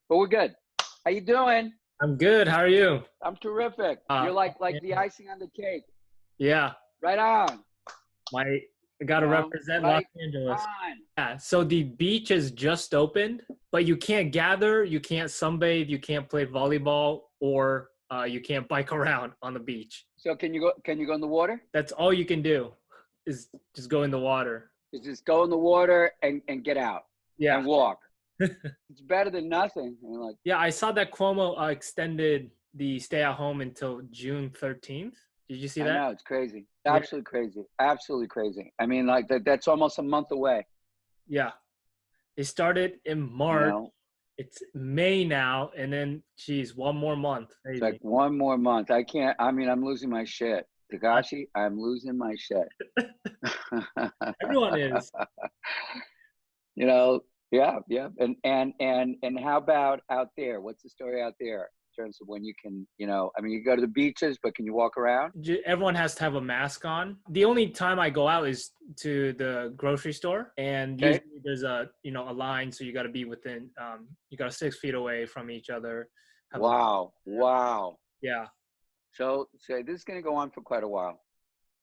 but we're good. How you doing? I'm good. How are you? I'm terrific. You're like the icing on the cake. Yeah, Right on. my I gotta represent Los Right Angeles. on. Yeah, so the beach is just opened, but you can't gather, you can't sunbathe, you can't play volleyball, or you can't bike around on the beach. So can you go? Can you go in the water? That's all you can do is just go in the water. Just go in the water and get out Yeah. and walk. It's better than nothing. And like, Yeah, I saw that Cuomo extended the stay at home until June 13th. Did you see I that? know it's crazy. Yeah. Absolutely crazy. Absolutely crazy. I mean, like that's almost a month away. Yeah. It started in March. You know, It's May now, and then, geez, one more month. it's Crazy. like one more month. I can't. I mean, I'm losing my shit. Takashi, I'm losing my shit. Everyone is. You know, yeah, yeah. And how about out there? What's the story out there in terms of when you can, I mean, you go to the beaches, but can you walk around? Everyone has to have a mask on. The only time I go out is to the grocery store, and Okay. usually there's a line, so you got to be within, you got 6 feet away from each other. Wow. Wow. Yeah. So this is going to go on for quite a while.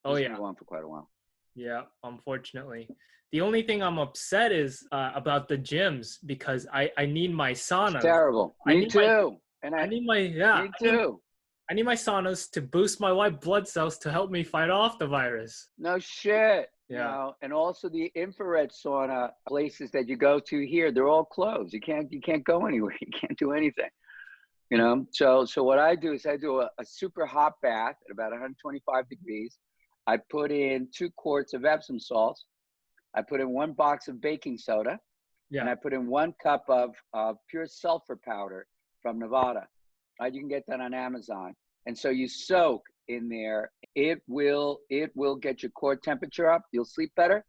Oh, This is yeah. going to go on for quite a while. Yeah, unfortunately. The only thing I'm upset is about the gyms, because I need my saunas. It's terrible. Me too. I need my saunas to boost my white blood cells to help me fight off the virus. No shit. Yeah. And also the infrared sauna places that you go to here, they're all closed. You can't go anywhere. You can't do anything. So what I do is I do a super hot bath at about 125 degrees. I put in 2 quarts of Epsom salts. I put in 1 box of baking soda. Yeah. And I put in 1 cup of pure sulfur powder from Nevada. You can get that on Amazon. And so you soak in there. It will get your core temperature up. You'll sleep better.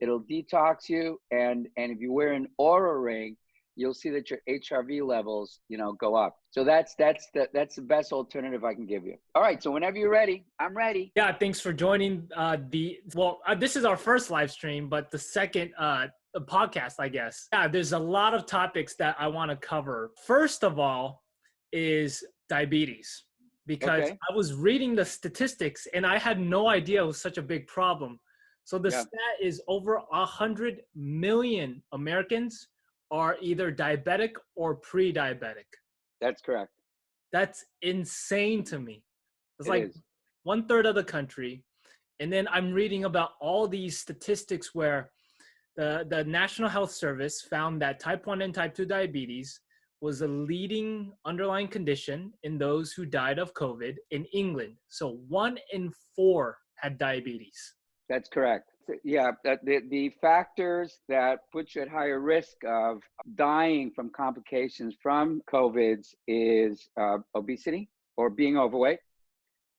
It'll detox you. And if you wear an Aura ring, you'll see that your HRV levels, go up. So that's the best alternative I can give you. All right. So whenever you're ready, I'm ready. Yeah. Thanks for joining this is our first live stream, but the second podcast, I guess. Yeah. There's a lot of topics that I want to cover. First of all is diabetes, because I was reading the statistics and I had no idea it was such a big problem. So the stat is over 100 million Americans are either diabetic or pre-diabetic. That's correct. That's insane to me. It's like 1/3 of the country. And then I'm reading about all these statistics where the National Health Service found that type 1 and type 2 diabetes was a leading underlying condition in those who died of COVID in England. So 1 in 4 had diabetes. That's correct. Yeah, the factors that put you at higher risk of dying from complications from COVIDs is obesity or being overweight,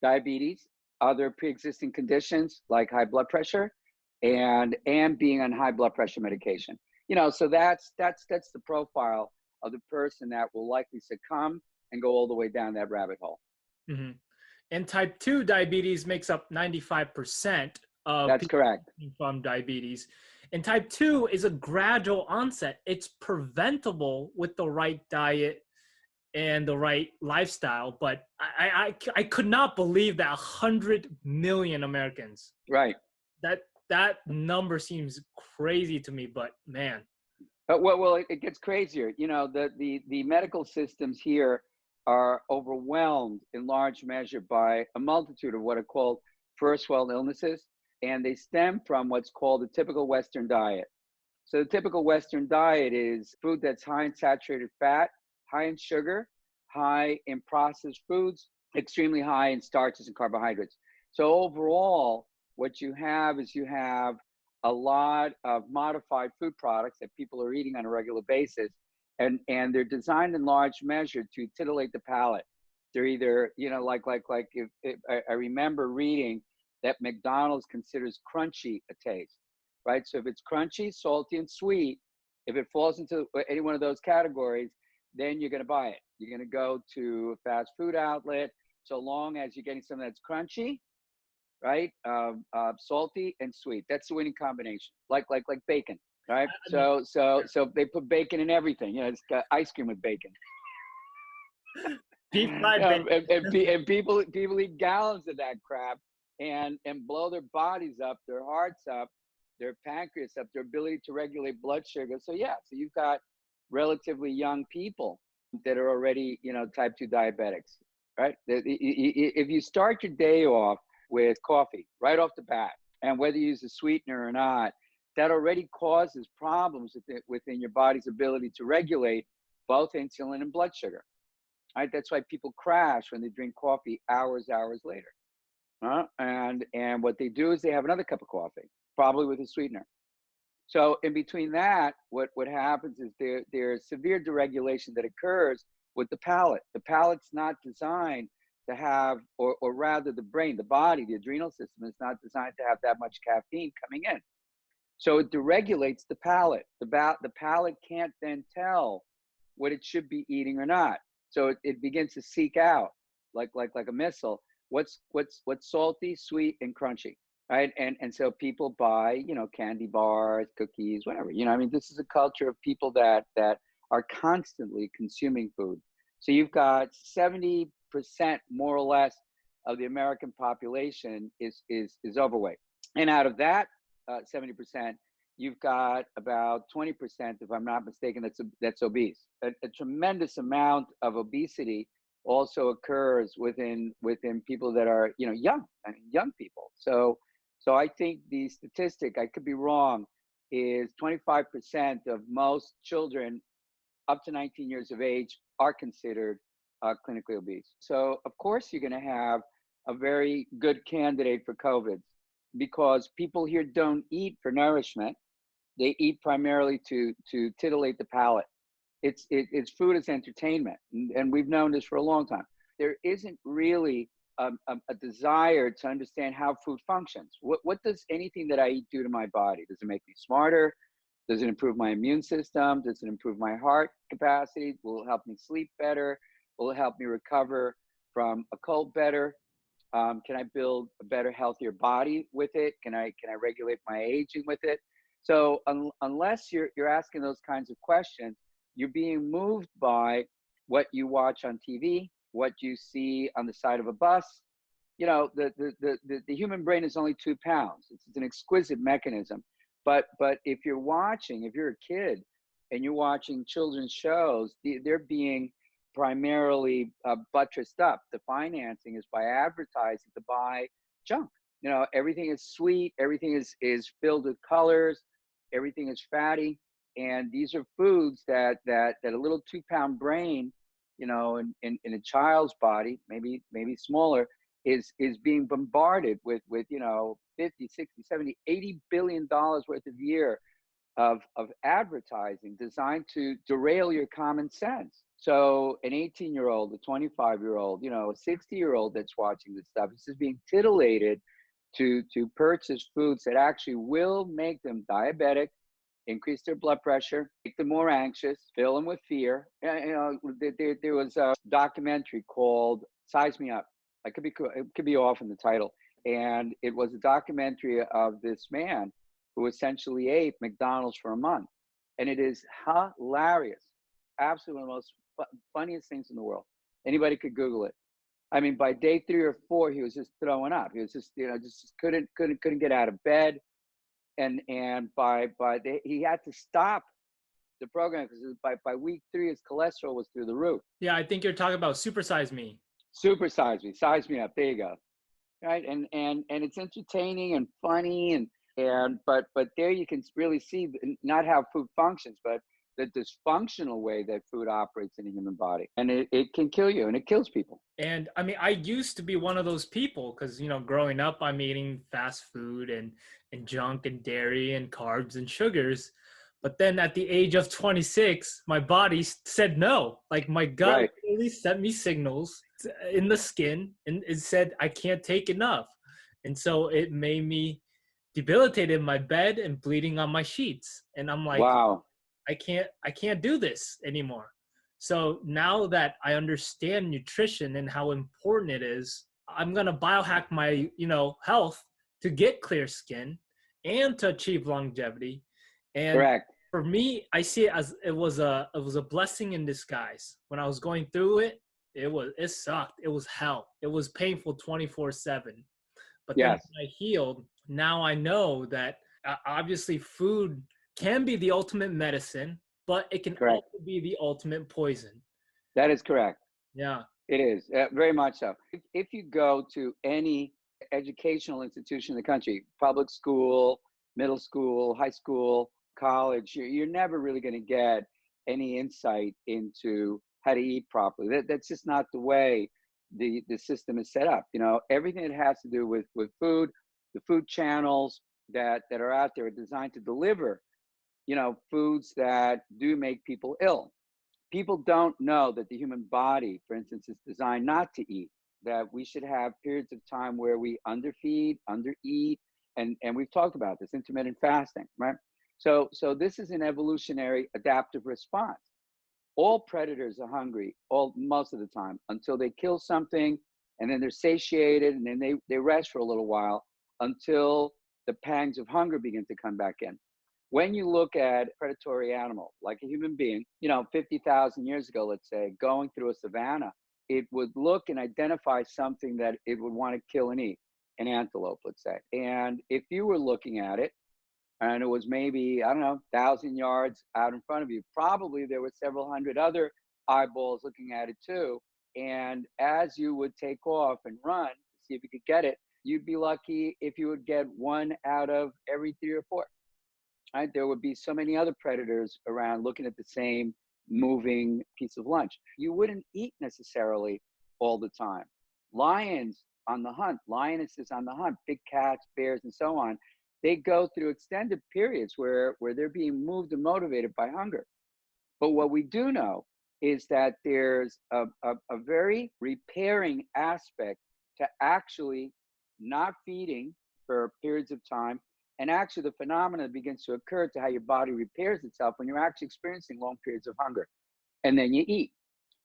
diabetes, other pre-existing conditions like high blood pressure, and being on high blood pressure medication. So that's the profile of the person that will likely succumb and go all the way down that rabbit hole. Mm-hmm. And type 2 diabetes makes up 95% of that's correct from diabetes. And type 2 is a gradual onset. It's preventable with the right diet and the right lifestyle. But I could not believe that 100 million Americans. Right. That number seems crazy to me, but man. Well, it gets crazier. The medical systems here are overwhelmed in large measure by a multitude of what are called first world illnesses, and they stem from what's called the typical Western diet. So the typical Western diet is food that's high in saturated fat, high in sugar, high in processed foods, extremely high in starches and carbohydrates. So overall, what you have is a lot of modified food products that people are eating on a regular basis, and they're designed in large measure to titillate the palate. They're either, like if I remember reading that McDonald's considers crunchy a taste, right? So if it's crunchy, salty, and sweet, if it falls into any one of those categories, then you're going to buy it. You're going to go to a fast food outlet, so long as you're getting something that's crunchy, right? Salty and sweet. That's the winning combination. Like bacon. right? I mean, So they put bacon in everything. You know, it's got ice cream with bacon. deep fried bacon. And people eat gallons of that crap and blow their bodies up, their hearts up, their pancreas up, their ability to regulate blood sugar. So yeah, so you've got relatively young people that are already, you know, type 2 diabetics, right? If you start your day off with coffee right off the bat, and whether you use a sweetener or not, that already causes problems within your body's ability to regulate both insulin and blood sugar. Right? That's why people crash when they drink coffee hours later. And what they do is they have another cup of coffee, probably with a sweetener. So in between that, what happens is there's severe deregulation that occurs with the palate. The palate's not designed to have, or rather the brain, the body, the adrenal system is not designed to have that much caffeine coming in. So it deregulates the palate. The palate can't then tell what it should be eating or not. So it begins to seek out, like a missile, what's salty, sweet, and crunchy, right? And so people buy, you know, candy bars, cookies, whatever. You know, I mean, this is a culture of people that are constantly consuming food. So you've got 70% more or less of the American population is overweight, and out of that 70%. You've got about 20%, if I'm not mistaken, that's obese. A tremendous amount of obesity also occurs within people that are, you know, young. I mean, young people. So I think the statistic, I could be wrong, is 25% of most children up to 19 years of age are considered clinically obese. So of course you're going to have a very good candidate for COVID, because people here don't eat for nourishment. They eat primarily to titillate the palate. It's food as entertainment, and we've known this for a long time. There isn't really a desire to understand how food functions. What does anything that I eat do to my body? Does it make me smarter? Does it improve my immune system? Does it improve my heart capacity? Will it help me sleep better? Will it help me recover from a cold better? Can I build a better, healthier body with it? Can I regulate my aging with it? So unless you're asking those kinds of questions, you're being moved by what you watch on TV, what you see on the side of a bus. You know, the human brain is only 2 pounds. It's an exquisite mechanism. But if you're a kid and you're watching children's shows, they're being primarily buttressed up. The financing is by advertising to buy junk. You know, everything is sweet, everything is filled with colors, everything is fatty, and these are foods that a little 2 pound brain, you know, in a child's body, maybe smaller, is being bombarded with, you know, 50, 60, 70, $80 billion worth of year of advertising designed to derail your common sense. So an 18-year-old, a 25-year-old, you know, a 60-year-old that's watching this stuff, this is being titillated to purchase foods that actually will make them diabetic, increase their blood pressure, make them more anxious, fill them with fear. You know, there was a documentary called Size Me Up. It could be off in the title. And it was a documentary of this man who essentially ate McDonald's for a month. And it is hilarious. Absolutely the most funniest things in the world. Anybody could Google it. I mean, by day 3 or 4, he was just throwing up. He was just, you know, just couldn't get out of bed. And he had to stop the program because by week 3, his cholesterol was through the roof. Yeah, I think you're talking about Super Size Me. Super Size Me, Size Me Up. There you go. Right, and it's entertaining and funny, but there you can really see not how food functions, but the dysfunctional way that food operates in the human body, and it can kill you, and it kills people. And I mean, I used to be one of those people because, you know, growing up, I'm eating fast food and junk and dairy and carbs and sugars. But then at the age of 26, my body said no. Like my gut really sent me signals in the skin, and it said I can't take enough. And so it made me debilitated in my bed and bleeding on my sheets. And I'm like, wow, I can't do this anymore. So now that I understand nutrition and how important it is, I'm going to biohack my, you know, health to get clear skin and to achieve longevity. And Correct. for me, I see it as it was a blessing in disguise. When I was going through it, it sucked. It was hell. It was painful 24/7. But then Yes. when I healed, now I know that obviously food can be the ultimate medicine, but it can Correct. also be the ultimate poison. That is correct. Yeah. It is very much so. If you go to any educational institution in the country, public school, middle school, high school, college, you're never really going to get any insight into how to eat properly. That's just not the way the system is set up. You know, everything that has to do with food, the food channels that are out there are designed to deliver, you know, foods that do make people ill. People don't know that the human body, for instance, is designed not to eat, that we should have periods of time where we underfeed, undereat, and we've talked about this, intermittent fasting, right? So this is an evolutionary adaptive response. All predators are hungry most of the time until they kill something, and then they're satiated, and then they rest for a little while until the pangs of hunger begin to come back in. When you look at a predatory animal, like a human being, you know, 50,000 years ago, let's say, going through a savanna, it would look and identify something that it would want to kill and eat, an antelope, let's say. And if you were looking at it, and it was maybe, I don't know, 1,000 yards out in front of you, probably there were several hundred other eyeballs looking at it too. And as you would take off and run to see if you could get it, you'd be lucky if you would get one out of every three or four. Right? There would be so many other predators around looking at the same moving piece of lunch. You wouldn't eat necessarily all the time. Lions on the hunt, lionesses on the hunt, big cats, bears, and so on, they go through extended periods where they're being moved and motivated by hunger. But what we do know is that there's a very repairing aspect to actually not feeding for periods of time. And actually, the phenomenon begins to occur to how your body repairs itself when you're actually experiencing long periods of hunger. And then you eat.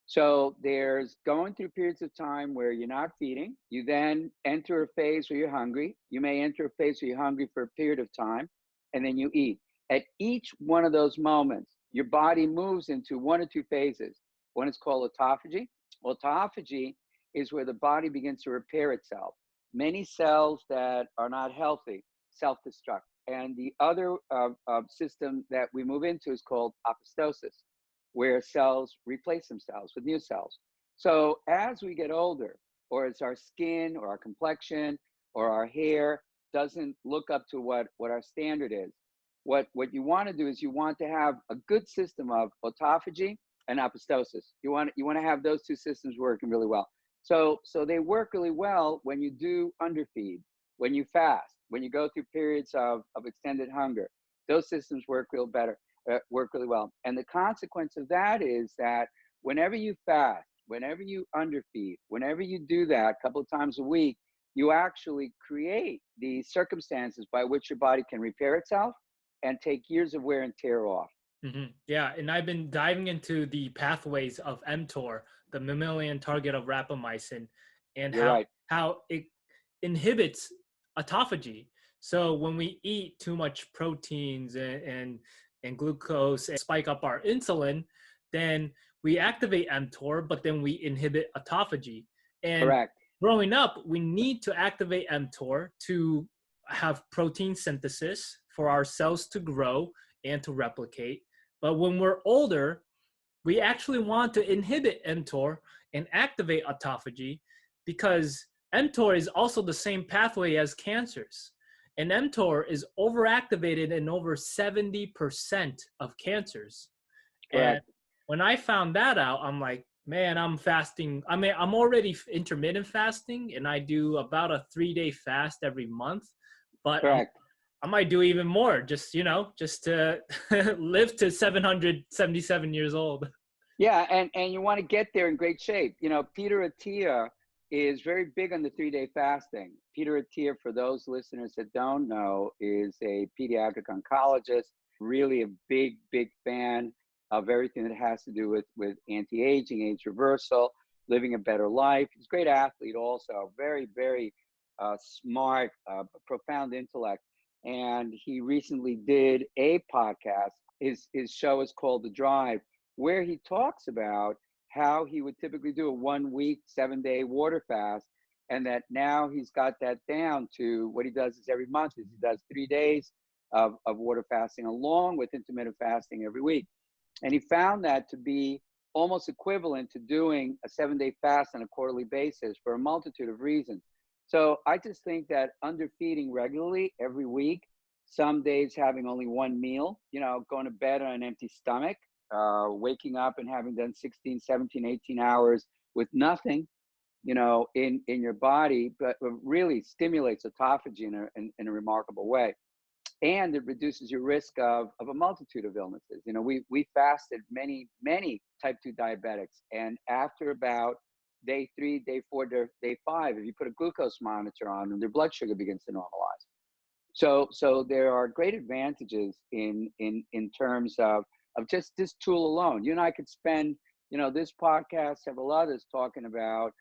So there's going through periods of time where you're not feeding. You then enter a phase where you're hungry. You may enter a phase where you're hungry for a period of time, and then you eat. At each one of those moments, your body moves into one or two phases. One is called autophagy. Autophagy is where the body begins to repair itself. Many cells that are not healthy self-destruct. And the other system that we move into is called apoptosis, where cells replace themselves with new cells. So as we get older, or as our skin or our complexion or our hair doesn't look up to what our standard is, what you want to do is you want to have a good system of autophagy and apoptosis. You want to have those two systems working really well. So they work really well when you do underfeed, when you fast, when you go through periods of extended hunger. Those systems work work really well. And the consequence of that is that whenever you fast, whenever you underfeed, whenever you do that a couple of times a week, you actually create the circumstances by which your body can repair itself and take years of wear and tear off. Mm-hmm. Yeah, and I've been diving into the pathways of mTOR, the mammalian target of rapamycin, and You're right. how it inhibits autophagy. So when we eat too much proteins and glucose and spike up our insulin, then we activate mTOR, but then we inhibit autophagy. And Correct. growing up, we need to activate mTOR to have protein synthesis for our cells to grow and to replicate. But when we're older, we actually want to inhibit mTOR and activate autophagy because mTOR is also the same pathway as cancers. And mTOR is overactivated in over 70% of cancers. Correct. And when I found that out, I'm like, man, I'm fasting. I mean, I'm already intermittent fasting, and I do about a 3-day fast every month. But Correct. I might do even more, just to live to 777 years old. Yeah, and you want to get there in great shape. You know, Peter Attia is very big on the 3-day fasting. Peter Attia, for those listeners that don't know, is a pediatric oncologist, really a big fan of everything that has to do with anti-aging, age reversal, living a better life. He's a great athlete also, very smart, profound intellect. and he recently did a podcast. His show is called The Drive, where he talks about how he would typically do a 1 week, 7 day water fast, and that now he's got that down to what he does is every month is he does 3 days of water fasting along with intermittent fasting every week. And he found that to be almost equivalent to doing a 7 day fast on a quarterly basis for a multitude of reasons. So I just think that underfeeding regularly every week, some days having only one meal, going to bed on an empty stomach, waking up and having done 16, 17, 18 hours with nothing, in your body, but really stimulates autophagy in a remarkable way. And it reduces your risk of a multitude of illnesses. We fasted many, many type 2 diabetics. And after about day 3, day 4, day 5, if you put a glucose monitor on them, their blood sugar begins to normalize. So there are great advantages in terms of just this tool alone. You and I could spend, this podcast, several others, talking about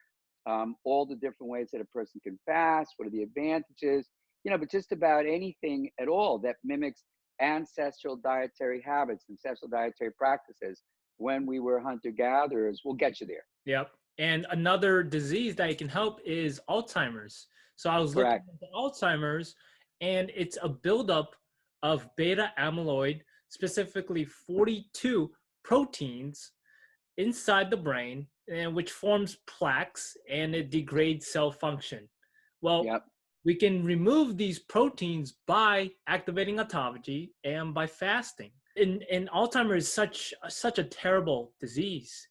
all the different ways that a person can fast, what are the advantages, but just about anything at all that mimics ancestral dietary habits, ancestral dietary practices when we were hunter-gatherers will get you there. Yep. And another disease that it can help is Alzheimer's. So I was looking into Alzheimer's, and it's a buildup of beta amyloid, specifically 42 proteins inside the brain, and which forms plaques, and it degrades cell function. Well, we can remove these proteins by activating autophagy and by fasting. And Alzheimer's is such a terrible disease.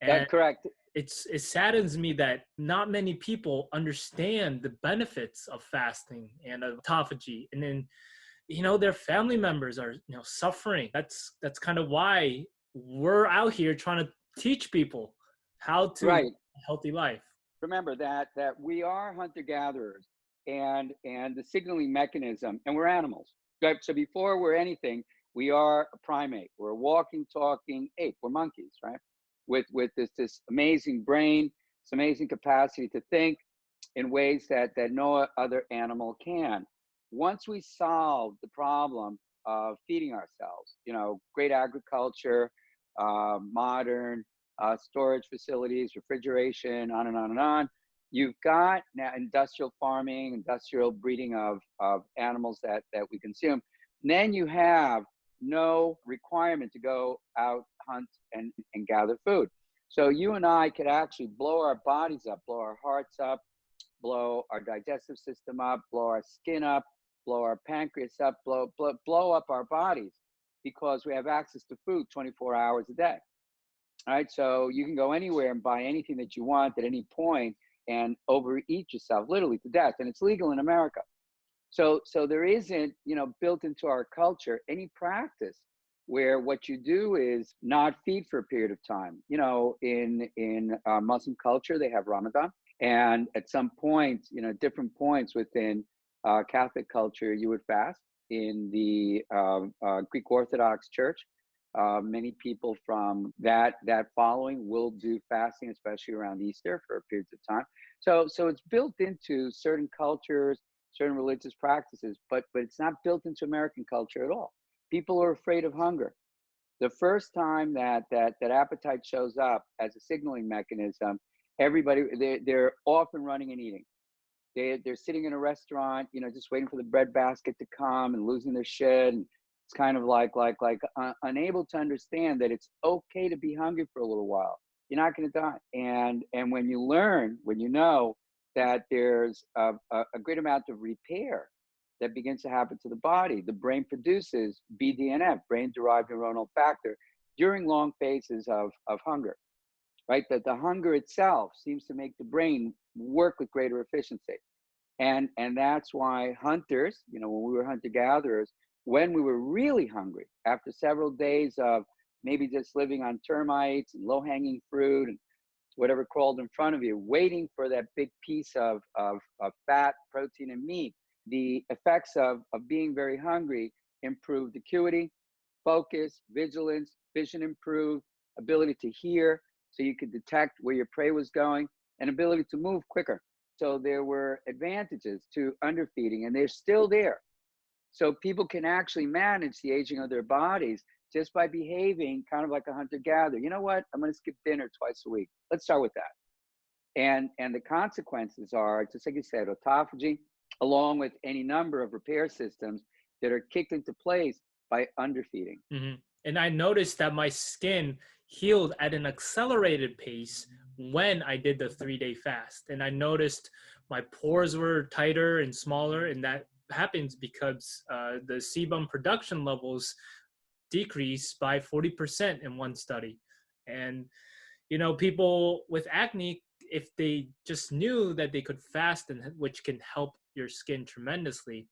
That's correct. It saddens me that not many people understand the benefits of fasting and of autophagy. And then, their family members are, suffering. That's kind of why we're out here trying to teach people how to live a healthy life. Remember that we are hunter-gatherers, and the signaling mechanism, and we're animals. Right? So before we're anything, we are a primate. We're a walking, talking ape. We're monkeys, right? With this amazing brain, this amazing capacity to think in ways that no other animal can. Once we solve the problem of feeding ourselves, great agriculture, modern storage facilities, refrigeration, on and on and on. You've got now industrial farming, industrial breeding of animals that we consume. And then you have no requirement to go out, hunt, and gather food. So you and I could actually blow our bodies up, blow our hearts up, blow our digestive system up, blow our skin up, blow our pancreas up, blow up our bodies, because we have access to food 24 hours a day. All right, so you can go anywhere and buy anything that you want at any point and overeat yourself literally to death, and it's legal in America. So there isn't, built into our culture any practice where what you do is not feed for a period of time. In Muslim culture, they have Ramadan, and at some point, different points within Catholic culture, you would fast. In the Greek Orthodox Church, many people from that following will do fasting, especially around Easter, for periods of time. So it's built into certain cultures, certain religious practices, but it's not built into American culture at all. People are afraid of hunger. The first time that appetite shows up as a signaling mechanism, everybody, they're off and running and eating. They're sitting in a restaurant, just waiting for the bread basket to come and losing their shit. And it's kind of like unable to understand that it's okay to be hungry for a little while. You're not going to die. And when you learn, when you know that there's a great amount of repair that begins to happen to the body, the brain produces BDNF, brain-derived neuronal factor, during long phases of hunger, right? That the hunger itself seems to make the brain work with greater efficiency. And that's why hunters, when we were hunter-gatherers, when we were really hungry, after several days of maybe just living on termites and low-hanging fruit and whatever crawled in front of you, waiting for that big piece of fat, protein, and meat, the effects of being very hungry improved acuity, focus, vigilance, vision improved, ability to hear, so you could detect where your prey was going, and ability to move quicker. So there were advantages to underfeeding, and they're still there. So people can actually manage the aging of their bodies just by behaving kind of like a hunter-gatherer. You know what? I'm going to skip dinner twice a week. Let's start with that. And the consequences are, just like you said, autophagy, along with any number of repair systems that are kicked into place by underfeeding. Mm-hmm. And I noticed that my skin healed at an accelerated pace when I did the 3-day fast. And I noticed my pores were tighter and smaller, and that happens because the sebum production levels decreased by 40% in one study. And, you know, people with acne, if they just knew that they could fast, and which can help your skin tremendously,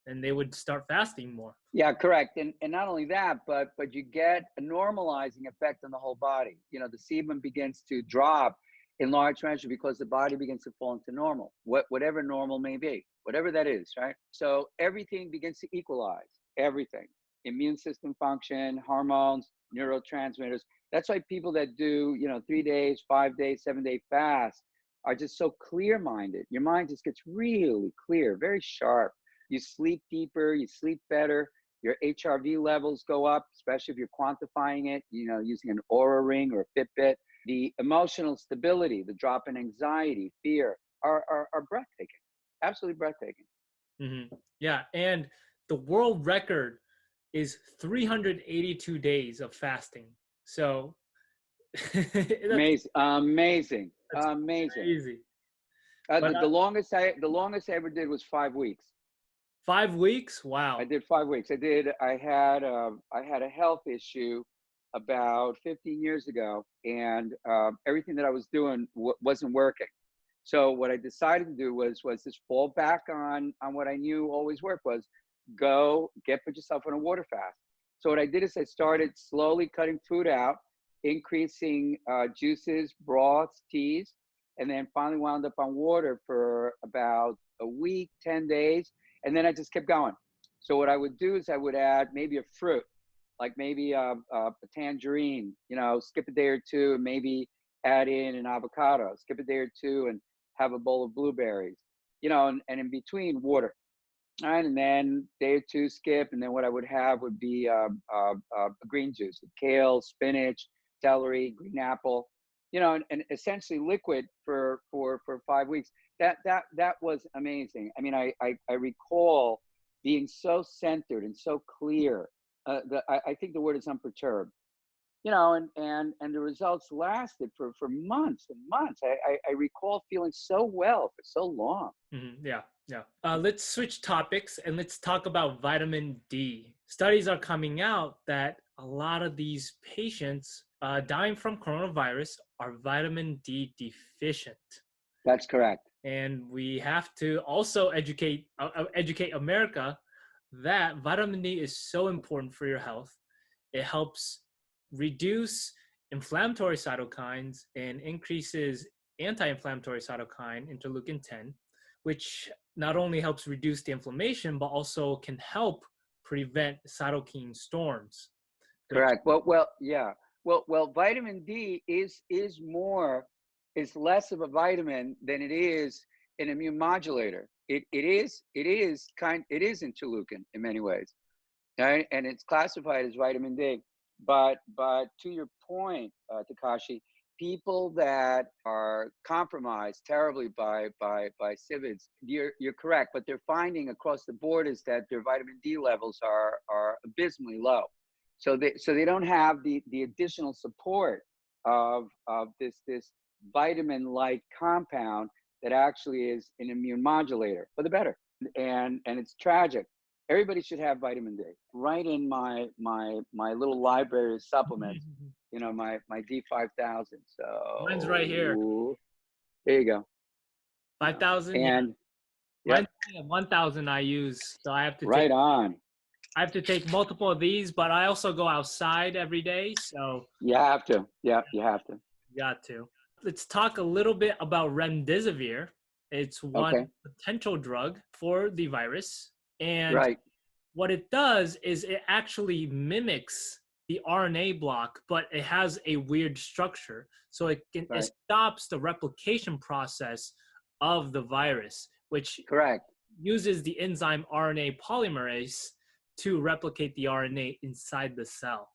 then they would start fasting more. Yeah, correct. And not only that, but you get a normalizing effect on the whole body. You know, the sebum begins to drop in large measure because the body begins to fall into normal, whatever normal may be, whatever that is, right? So everything begins to equalize, everything. Immune system function, hormones, neurotransmitters. That's why people that do, 3 days, 5 days, 7-day fast are just so clear-minded. Your mind just gets really clear, very sharp. You sleep deeper, you sleep better, your HRV levels go up, especially if you're quantifying it, using an Oura ring or a Fitbit. The emotional stability, the drop in anxiety, fear are breathtaking, absolutely breathtaking. Mm-hmm. Yeah, and the world record is 382 days of fasting. So Amazing, amazing, that's amazing. crazy. The longest I ever did was 5 weeks. 5 weeks? Wow. I did 5 weeks. I had a health issue about 15 years ago, and everything that I was doing wasn't working. So what I decided to do was just fall back on what I knew always worked, was put yourself on a water fast. So what I did is I started slowly cutting food out, increasing juices, broths, teas, and then finally wound up on water for about a week, 10 days. And then I just kept going. So what I would do is I would add maybe a fruit, like maybe a tangerine, skip a day or two, and maybe add in an avocado, skip a day or two, and have a bowl of blueberries, and in between water. All right, and then day or two skip, and then what I would have would be a green juice with kale, spinach, celery, green apple, and essentially liquid for 5 weeks. That was amazing. I mean, I recall being so centered and so clear. I think the word is unperturbed. And the results lasted for months and months. I recall feeling so well for so long. Mm-hmm. Yeah. Let's switch topics and let's talk about vitamin D. Studies are coming out that a lot of these patients dying from coronavirus are vitamin D deficient. That's correct. And we have to also educate America that vitamin D is so important for your health. It helps reduce inflammatory cytokines and increases anti-inflammatory cytokine, interleukin 10, which not only helps reduce the inflammation, but also can help prevent cytokine storms. Correct. Yeah. Well, vitamin D is less of a vitamin than it is an immune modulator. It is interleukin in many ways, right? And it's classified as vitamin D. But to your point, Takashi, people that are compromised terribly by CIVIDs, you're correct. But they're finding across the board is that their vitamin D levels are abysmally low. So they don't have the additional support of this vitamin-like compound that actually is an immune modulator for the better. And it's tragic. Everybody should have vitamin D. Right in my little library of supplements, my D5000. So mine's right here. There you go. 5,000. And mine's 1,000 I use. So I have to I have to take multiple of these, but I also go outside every day. So you have to. Yeah, you have to. Got to. Let's talk a little bit about remdesivir. It's one potential drug for the virus. And what it does is it actually mimics the RNA block, but it has a weird structure. So it stops the replication process of the virus, which uses the enzyme RNA polymerase to replicate the RNA inside the cell.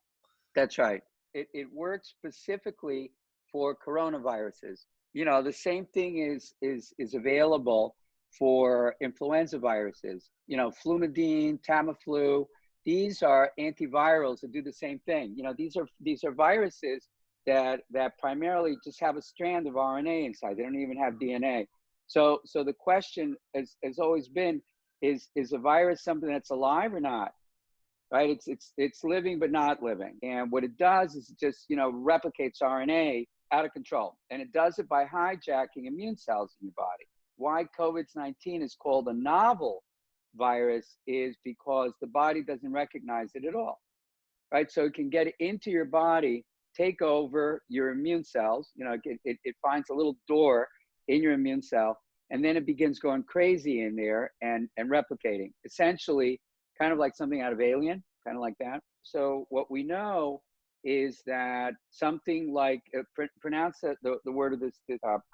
That's right. It works specifically for coronaviruses. You know, the same thing is available for influenza viruses. You know, Flumidine, Tamiflu, these are antivirals that do the same thing. You know, these are viruses that primarily just have a strand of RNA inside. They don't even have DNA. So the question has always been, is a virus something that's alive or not? Right? It's living but not living. And what it does is it just, you know, replicates RNA out of control. And it does it by hijacking immune cells in your body. Why COVID-19 is called a novel virus is because the body doesn't recognize it at all. Right? So it can get into your body, take over your immune cells. You know, it finds a little door in your immune cell, and then it begins going crazy in there and replicating. Essentially, kind of like something out of Alien, kind of like that. So what we know is that something like, pronounce the word of this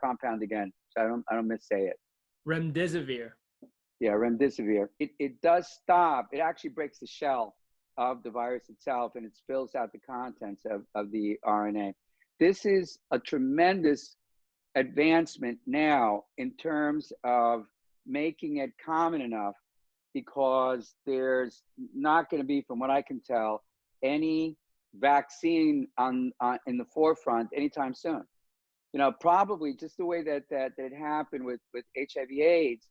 compound again, so I don't missay it. Remdesivir. Yeah, remdesivir. It does stop, it actually breaks the shell of the virus itself, and it spills out the contents of the RNA. This is a tremendous advancement now in terms of making it common enough, because there's not going to be, from what I can tell, any vaccine in the forefront anytime soon. You know, probably just the way that it happened with HIV/AIDS.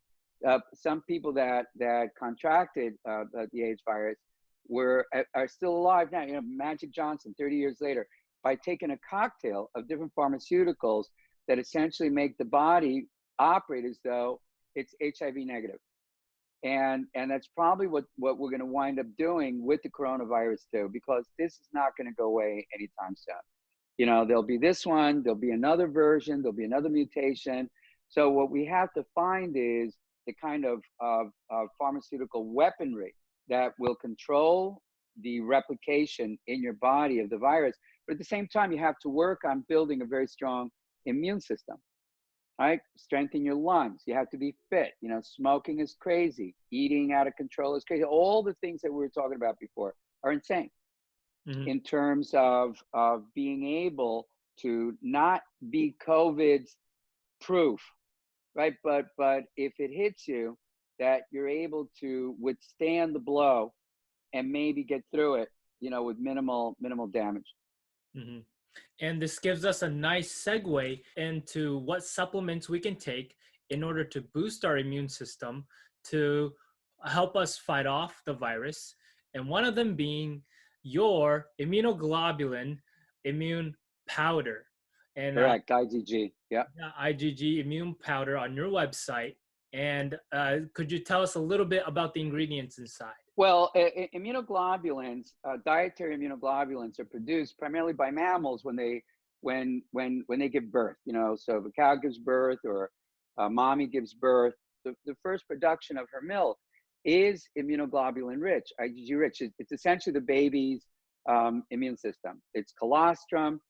Some people that contracted the AIDS virus are still alive now. You know, Magic Johnson, 30 years later, by taking a cocktail of different pharmaceuticals that essentially make the body operate as though it's HIV negative. And that's probably what we're going to wind up doing with the coronavirus too, because this is not going to go away anytime soon. You know, there'll be this one, there'll be another version, there'll be another mutation. So what we have to find is the kind of pharmaceutical weaponry that will control the replication in your body of the virus. But at the same time, you have to work on building a very strong immune system. Right? Strengthen your lungs. You have to be fit. You know, smoking is crazy. Eating out of control is crazy. All the things that we were talking about before are insane in terms of being able to not be COVID's proof, right? But if it hits you, that you're able to withstand the blow and maybe get through it, you know, with minimal damage. Mm-hmm. And this gives us a nice segue into what supplements we can take in order to boost our immune system to help us fight off the virus. And one of them being your immunoglobulin immune powder. And correct, IgG. Yeah. IgG immune powder on your website. And could you tell us a little bit about the ingredients inside? Well, immunoglobulins, dietary immunoglobulins, are produced primarily by mammals when they give birth. You know, so if a cow gives birth or mommy gives birth, the first production of her milk is immunoglobulin rich, IgG rich. It's essentially the baby's immune system. It's colostrum,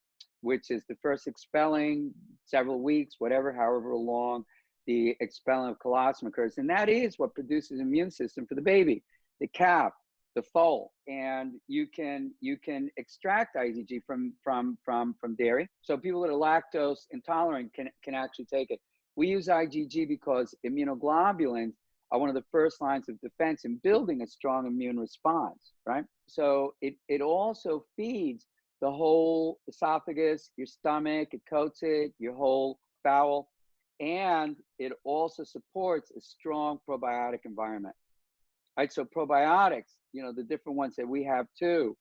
which is the first expelling, several weeks, however long the expelling of colostrum occurs, and that is what produces immune system for the baby. The calf, the foal, and you can extract IgG from dairy. So people that are lactose intolerant can actually take it. We use IgG because immunoglobulins are one of the first lines of defense in building a strong immune response, right? So it also feeds the whole esophagus, your stomach, it coats it, your whole bowel, and it also supports a strong probiotic environment. Right, so probiotics, you know, the different ones that we have too.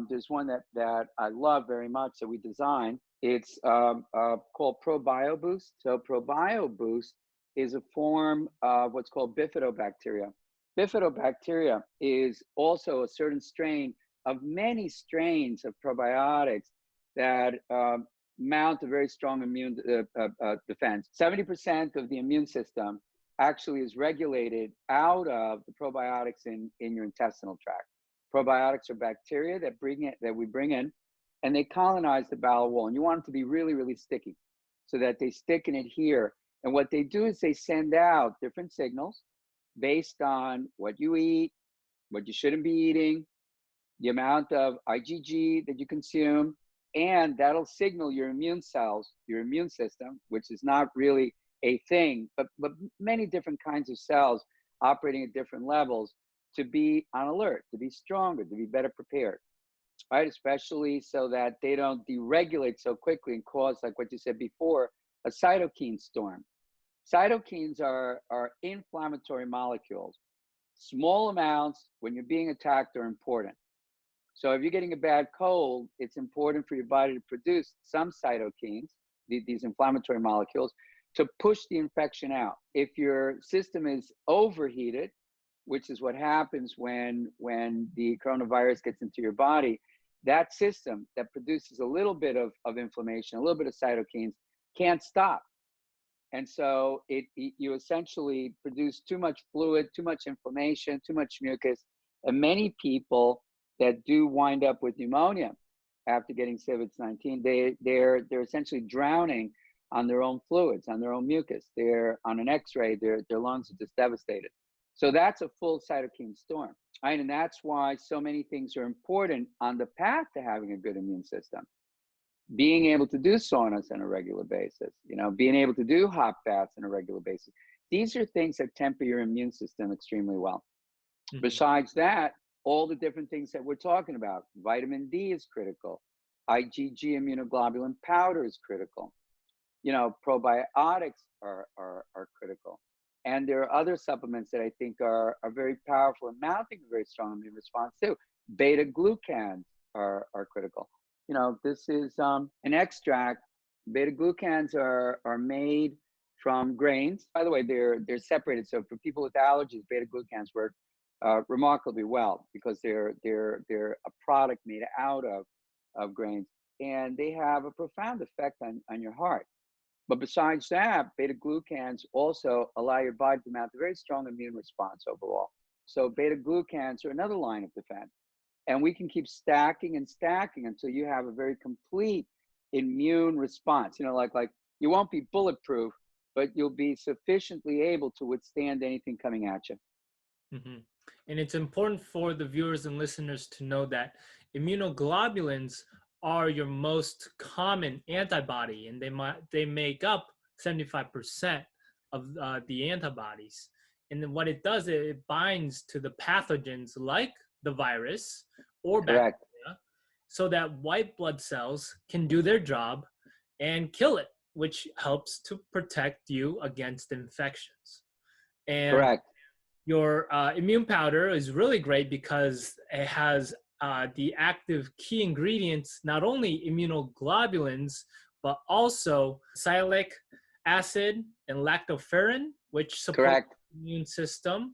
There's one that I love very much that we designed. It's called ProBioBoost. So ProBioBoost is a form of what's called bifidobacteria. Bifidobacteria is also a certain strain of many strains of probiotics that mount a very strong immune defense. 70% of the immune system actually is regulated out of the probiotics in your intestinal tract. Probiotics are bacteria that we bring in, and they colonize the bowel wall. And you want them to be really, really sticky so that they stick and adhere. And what they do is they send out different signals based on what you eat, what you shouldn't be eating, the amount of IgG that you consume, and that'll signal your immune cells, your immune system, which is not really a thing, but many different kinds of cells operating at different levels, to be on alert, to be stronger, to be better prepared, right? Especially so that they don't deregulate so quickly and cause, like what you said before, a cytokine storm. Cytokines are inflammatory molecules. Small amounts when you're being attacked are important. So if you're getting a bad cold, it's important for your body to produce some cytokines, these inflammatory molecules, to push the infection out. If your system is overheated, which is what happens when the coronavirus gets into your body, that system that produces a little bit of inflammation, a little bit of cytokines, can't stop. And so you essentially produce too much fluid, too much inflammation, too much mucus. And many people that do wind up with pneumonia after getting COVID-19, they're essentially drowning on their own fluids, on their own mucus. They're on an X-ray, their lungs are just devastated. So that's a full cytokine storm, right? And that's why so many things are important on the path to having a good immune system. Being able to do saunas on a regular basis, being able to do hot baths on a regular basis. These are things that temper your immune system extremely well. Mm-hmm. Besides that, all the different things that we're talking about, vitamin D is critical. IgG immunoglobulin powder is critical. Probiotics are critical. And there are other supplements that I think are very powerful in mounting a very strong immune response too. Beta glucans are critical. This is an extract. Beta glucans are made from grains. By the way, they're separated. So for people with allergies, beta glucans work remarkably well because they're a product made out of grains, and they have a profound effect on your heart. But besides that, beta glucans also allow your body to mount a very strong immune response overall. So beta glucans are another line of defense. And we can keep stacking and stacking until you have a very complete immune response. Like you won't be bulletproof, but you'll be sufficiently able to withstand anything coming at you. Mm-hmm. And it's important for the viewers and listeners to know that immunoglobulins are your most common antibody, and they make up 75% of the antibodies. And then what it does, it binds to the pathogens like the virus or bacteria, so that white blood cells can do their job and kill it, which helps to protect you against infections. And correct. Your immune powder is really great because it has the active key ingredients, not only immunoglobulins, but also salicylic acid and lactoferrin, which support the immune system.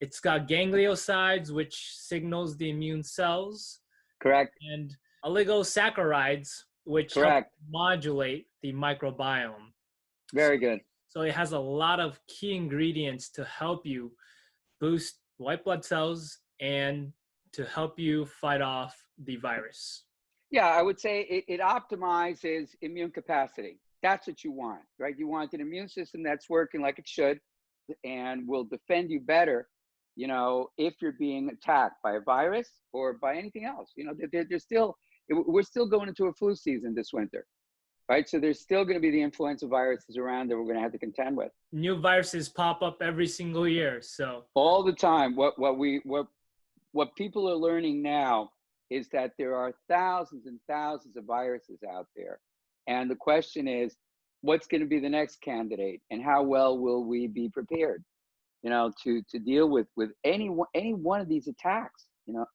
It's got gangliosides, which signals the immune cells. Correct. And oligosaccharides, which help modulate the microbiome. Very good. So it has a lot of key ingredients to help you boost white blood cells and to help you fight off the virus. Yeah, I would say it optimizes immune capacity. That's what you want, right? You want an immune system that's working like it should and will defend you better, if you're being attacked by a virus or by anything else. We're still going into a flu season this winter, right? So there's still going to be the influenza viruses around that we're going to have to contend with. New viruses pop up every single year, so all the time. What people are learning now is that there are thousands and thousands of viruses out there, and the question is, what's going to be the next candidate, and how well will we be prepared, to deal with any one of these attacks,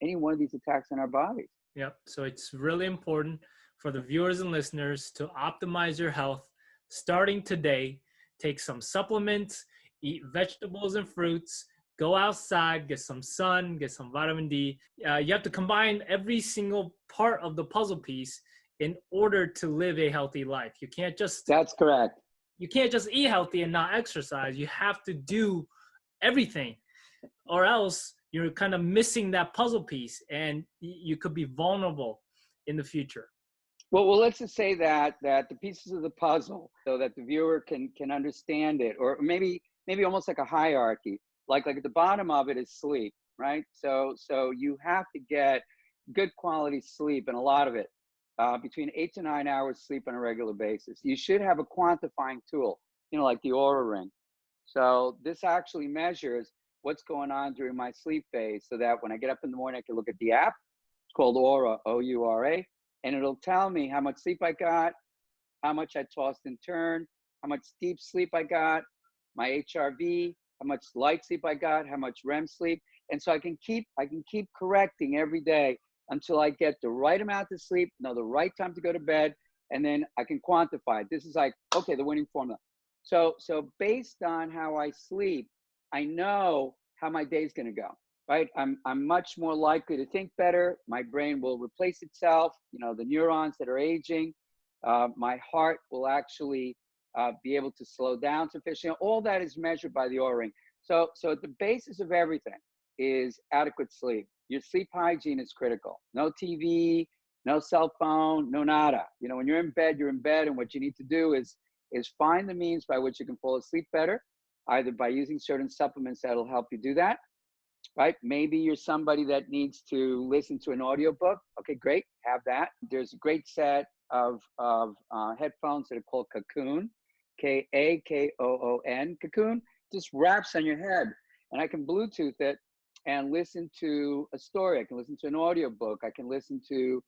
any one of these attacks on our bodies. Yep. So it's really important for the viewers and listeners to optimize your health starting today. Take some supplements, eat vegetables and fruits, go outside, get some sun, get some vitamin D. You have to combine every single part of the puzzle piece in order to live a healthy life. You can't just... That's correct. You can't just eat healthy and not exercise. You have to do everything, or else you're kind of missing that puzzle piece and you could be vulnerable in the future. Well, let's just say that the pieces of the puzzle, so that the viewer can understand it, or maybe almost like a hierarchy. like at the bottom of it is sleep, right? So you have to get good quality sleep, and a lot of it, between 8 to 9 hours sleep on a regular basis. You should have a quantifying tool, like the Aura Ring. So this actually measures what's going on during my sleep phase, so that when I get up in the morning, I can look at the app. It's called Aura, Oura, and it'll tell me how much sleep I got, how much I tossed and turned, how much deep sleep I got, my HRV, how much light sleep I got, how much REM sleep. And so I can keep correcting every day until I get the right amount of sleep, know the right time to go to bed, and then I can quantify it. This is like, okay, the winning formula. So based on how I sleep, I know how my day's gonna go, right? I'm much more likely to think better. My brain will replace itself, the neurons that are aging. My heart will actually be able to slow down sufficiently. All that is measured by the Oura Ring. So the basis of everything is adequate sleep. Your sleep hygiene is critical. No TV, no cell phone, no nada. When you're in bed, you're in bed, and what you need to do is find the means by which you can fall asleep better, either by using certain supplements that'll help you do that, right? Maybe you're somebody that needs to listen to an audiobook. Okay, great, have that. There's a great set of headphones that are called Cocoon, Kakoon. Cocoon just wraps on your head, and I can Bluetooth it and listen to a story. I can listen to an audiobook. I can listen to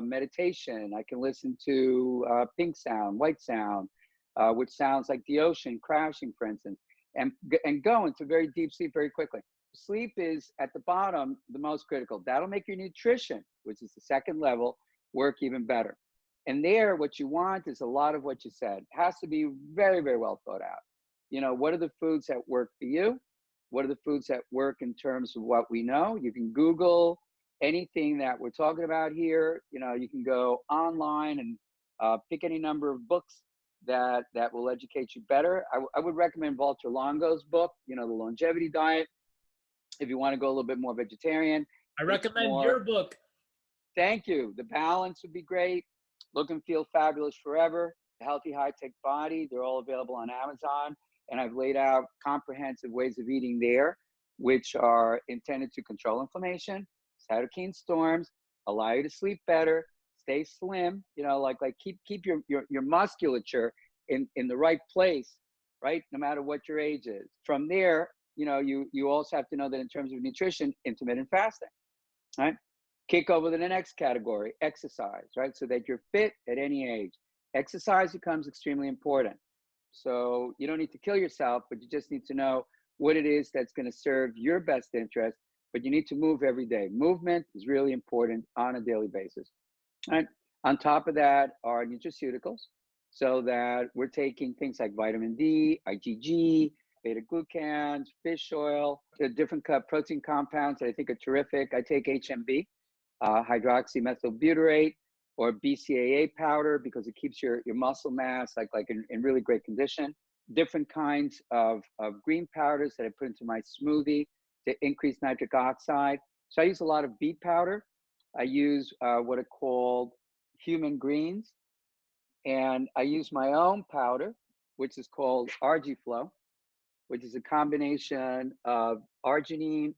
meditation. I can listen to pink sound, white sound, which sounds like the ocean crashing, for instance, and go into very deep sleep very quickly. Sleep is at the bottom, the most critical. That'll make your nutrition, which is the second level, work even better. And there, what you want is a lot of what you said. It has to be very, very well thought out. What are the foods that work for you? What are the foods that work in terms of what we know? You can Google anything that we're talking about here. You can go online and pick any number of books that will educate you better. I would recommend Walter Longo's book, The Longevity Diet, if you want to go a little bit more vegetarian. I recommend your book. Thank you. The Balance would be great. Look and Feel Fabulous Forever, The Healthy High-Tech Body. They're all available on Amazon. And I've laid out comprehensive ways of eating there, which are intended to control inflammation, cytokine storms, allow you to sleep better, stay slim, keep your musculature in the right place, right? No matter what your age is. From there, you also have to know that in terms of nutrition, intermittent fasting, right? Kick over to the next category, exercise, right? So that you're fit at any age. Exercise becomes extremely important. So you don't need to kill yourself, but you just need to know what it is that's going to serve your best interest, but you need to move every day. Movement is really important on a daily basis. And on top of that are nutraceuticals, so that we're taking things like vitamin D, IgG, beta-glucans, fish oil, different protein compounds that I think are terrific. I take HMB, hydroxymethylbutyrate, or BCAA powder, because it keeps your muscle mass in really great condition. Different kinds of green powders that I put into my smoothie to increase nitric oxide. So I use a lot of beet powder. I use what are called human greens. And I use my own powder, which is called Argiflow, which is a combination of arginine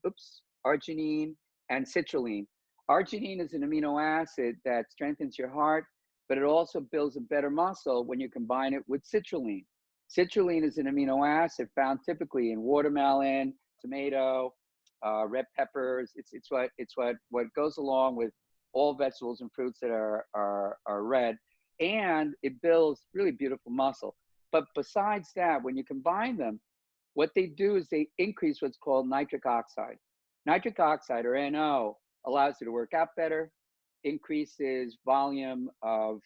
and citrulline. Arginine is an amino acid that strengthens your heart, but it also builds a better muscle when you combine it with citrulline. Citrulline is an amino acid found typically in watermelon, tomato, red peppers. It's what goes along with all vegetables and fruits that are red, and it builds really beautiful muscle. But besides that, when you combine them, what they do is they increase what's called nitric oxide. Nitric oxide, or NO, allows you to work out better, increases volume of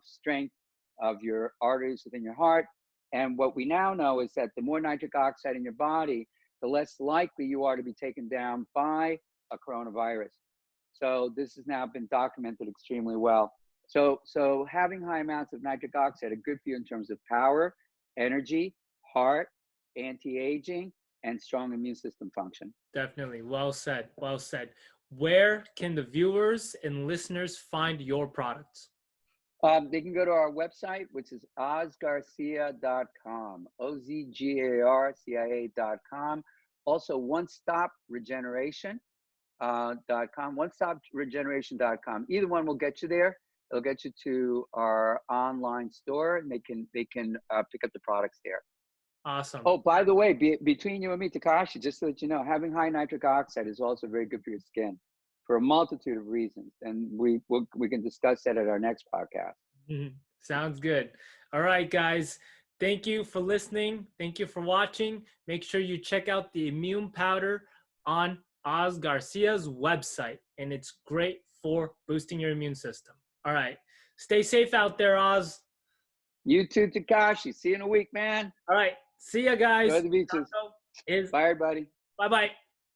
strength of your arteries within your heart. And what we now know is that the more nitric oxide in your body, the less likely you are to be taken down by a coronavirus. So this has now been documented extremely well. So having high amounts of nitric oxide are good for you in terms of power, energy, heart, anti-aging, and strong immune system function. Definitely. Well said. Well said. Where can the viewers and listeners find your products? They can go to our website, which is ozgarcia.com, OZGARCIA.com, Also, onestopregeneration.com. Either one will get you there. It'll get you to our online store, and they can pick up the products there. Awesome. Oh, by the way, between you and me, Takashi, just so that you know, having high nitric oxide is also very good for your skin for a multitude of reasons, and we can discuss that at our next podcast. Sounds good. All right, guys. Thank you for listening. Thank you for watching. Make sure you check out the immune powder on Oz Garcia's website, and it's great for boosting your immune system. All right. Stay safe out there, Oz. You too, Takashi. See you in a week, man. All right. See ya, guys. Enjoy the beaches. Bye, everybody. Bye-bye.